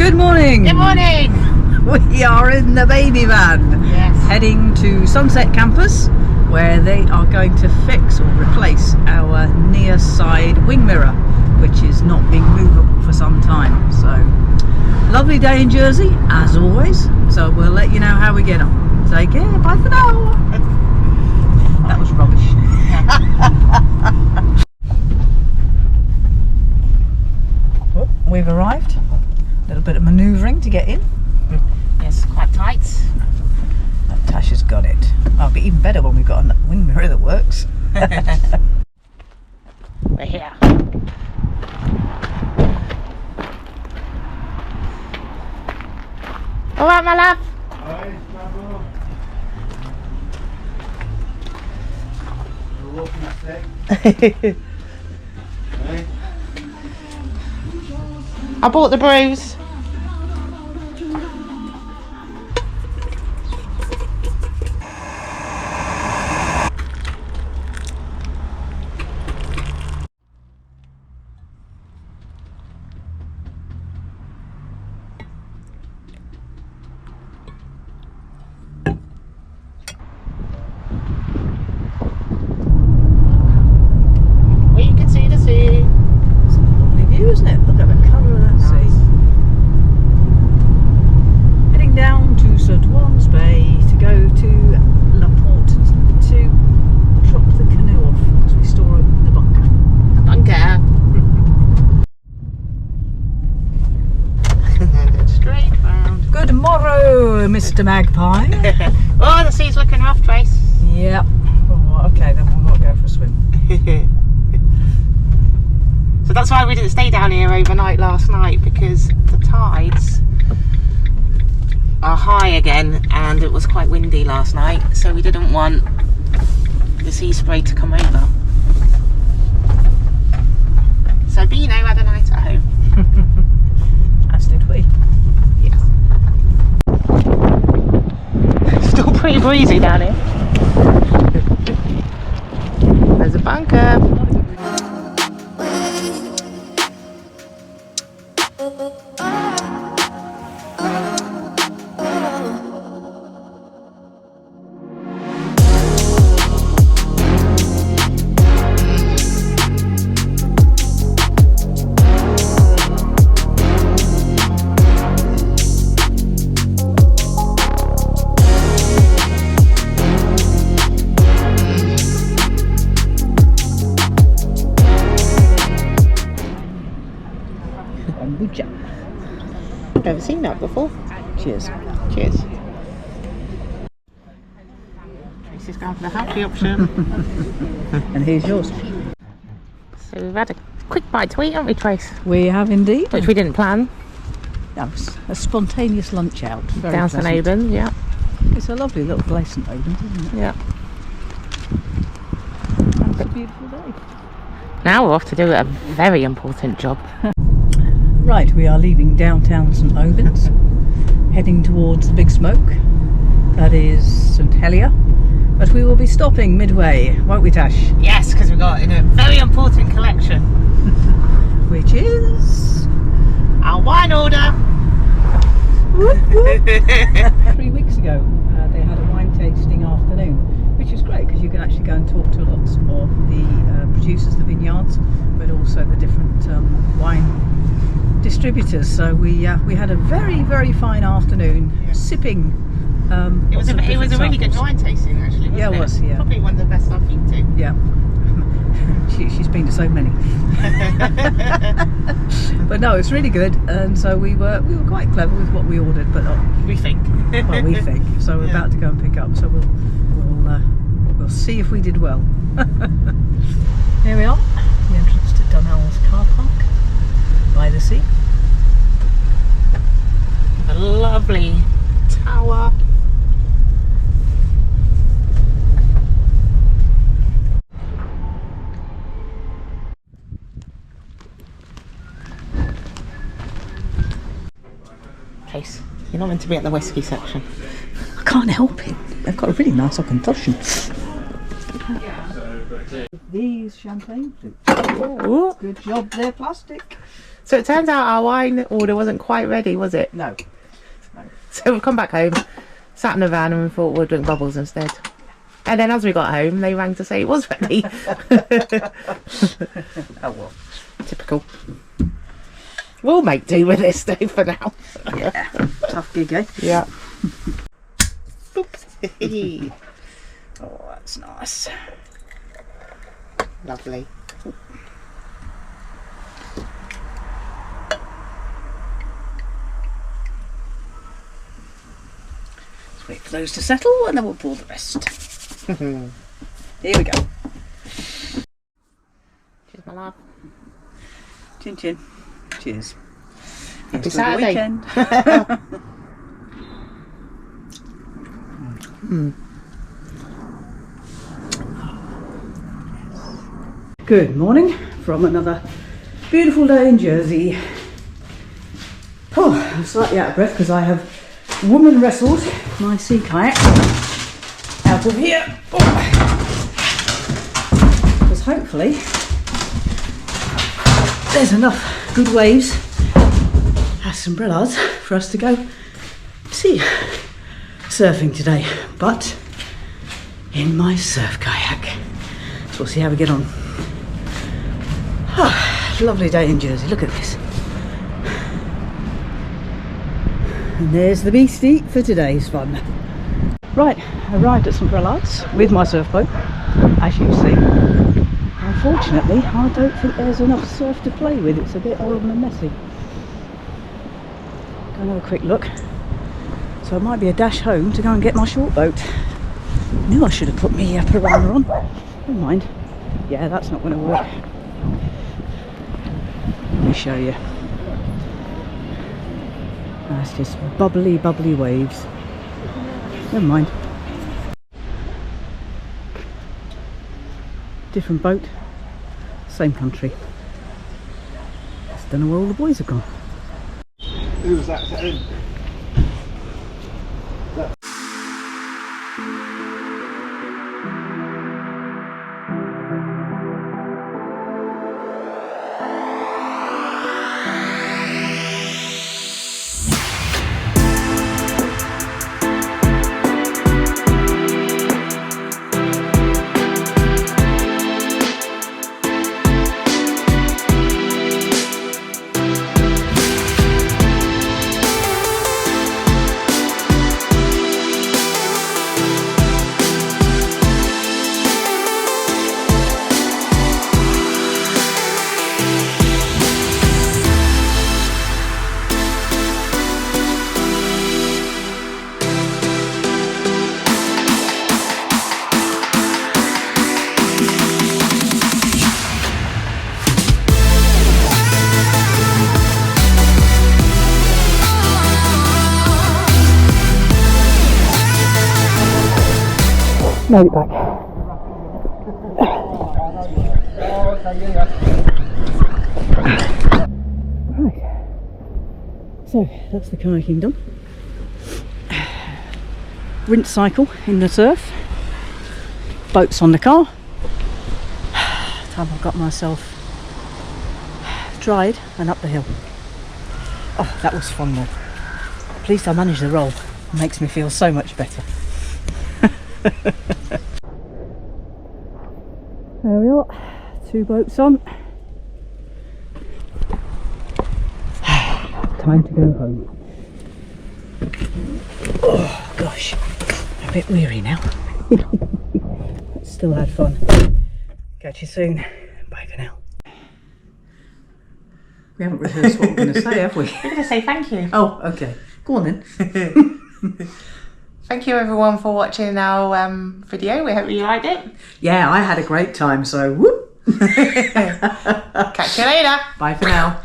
Good morning. Good morning. We are in the baby van. Yes. Heading to Sunset Campus, where they are going to fix or replace our near side wing mirror, which is not being movable for some time. So, lovely day in Jersey, as always. So we'll let you know how we get on. Take care. Bye for now. That was rubbish. Oh, we've arrived. A little bit of manoeuvring to get in. Yes, quite tight. Tasha's got it. Oh, it'll be even better when we've got a wing mirror that works. We're here. All right, my love. Hi, Bravo. You're walking stick. Hey. I bought the brews. We can see the sea. It's a lovely view, isn't it? Look at the colour of that sea. Heading down to St Brelades Bay to go to La Porte to drop the canoe off because we store it in the bunker. The bunker. And then straight round. Good morrow, Mr Magpie. Oh, the sea's looking rough, Trace. Yep. Oh, okay, then we'll not go for a swim. So that's why we didn't stay down here overnight last night, because the tides are high again and it was quite windy last night, so we didn't want the sea spray to come over. So Bino had a night at home. As did we. Yes. Still pretty breezy down here. There's a bunker. Kombucha. Never seen that before. Cheers. Cheers. Tracy's going for the healthy option. And here's yours. So we've had a quick bite to eat, haven't we, Trace? We have indeed. Which we didn't plan. That was a spontaneous lunch out. Very Down St pleasant. Aubin, yeah. It's a lovely little place, St Albans, isn't it? Yeah. And it's a beautiful day. Now we're off to do a very important job. Right, we are leaving downtown St Albans, heading towards the Big Smoke. That is St Helier. But we will be stopping midway, won't we, Tash? Yes, because we've got in a very important collection. Which is... Our wine order. 3 weeks ago, they had a wine tasting afternoon, which is great because you can actually go and talk to lots of the producers, the vineyards, but also the different wine distributors. So we had a very, very fine afternoon, sipping. It was a really good wine tasting, actually. Wasn't Yeah, it was. Yeah, probably one of the best I've been to. yeah. She's been to so many. But no, it's really good, and so we were quite clever with what we ordered. But We think. well, we think so. We're about to go and pick up. So we'll see if we did well. Here we are, the entrance to Dunel's car park by the sea. A lovely tower. Case. You're not meant to be at the whiskey section. I can't help it. They've got a really nice Auchentoshan. These champagne flutes. Ooh. Good job, they're plastic. So it turns out our wine order wasn't quite ready, was it? No. So we've come back home, sat in the van, and we thought we'd drink bubbles instead. And then as we got home, they rang to say it was ready. Oh well. Typical. We'll make do with this though for now. Yeah. Tough gig, eh? Yeah. Oh, that's nice. Lovely. Let's wait for those to settle and then we'll pour the rest. Here we go. Cheers, my love. Chin chin. Cheers. Happy Here's to the Saturday. weekend. Good morning from another beautiful day in Jersey. Oh, I'm slightly out of breath because I have woman wrestled my sea kayak out of here. Because hopefully there's enough good waves at St Brelades for us to go sea surfing today, but in my surf kayak. So we'll see how we get on. Lovely day in Jersey, look at this. And there's the beastie for today's fun. Right, arrived at St Brelades with my surf boat, as you see. Unfortunately, I don't think there's enough surf to play with. It's a bit horrible and messy. Go and have a quick look. So it might be a dash home to go and get my short boat. Knew I should have put my piranha on. Never mind. Yeah, that's not going to work. Let me show you. That's just bubbly, bubbly waves. Never mind. Different boat, same country. Just don't know where all the boys have gone. Who was that? Him? Made it back. Right. So that's the kayaking done. Rinse cycle in the surf. Boats on the car. Time I've got myself dried and up the hill. Oh, that was fun though. At least I managed the roll. It makes me feel so much better. There we are, 2 boats on. Time to go home. Oh gosh, a bit weary now. Still had fun. Catch you soon. Bye for now. We haven't rehearsed what we're going to say, have we? We're going to say thank you. Oh, okay. Go on then. Thank you everyone for watching our video. We hope you liked it. Yeah, I had a great time, so whoop. Catch you later. Bye for now.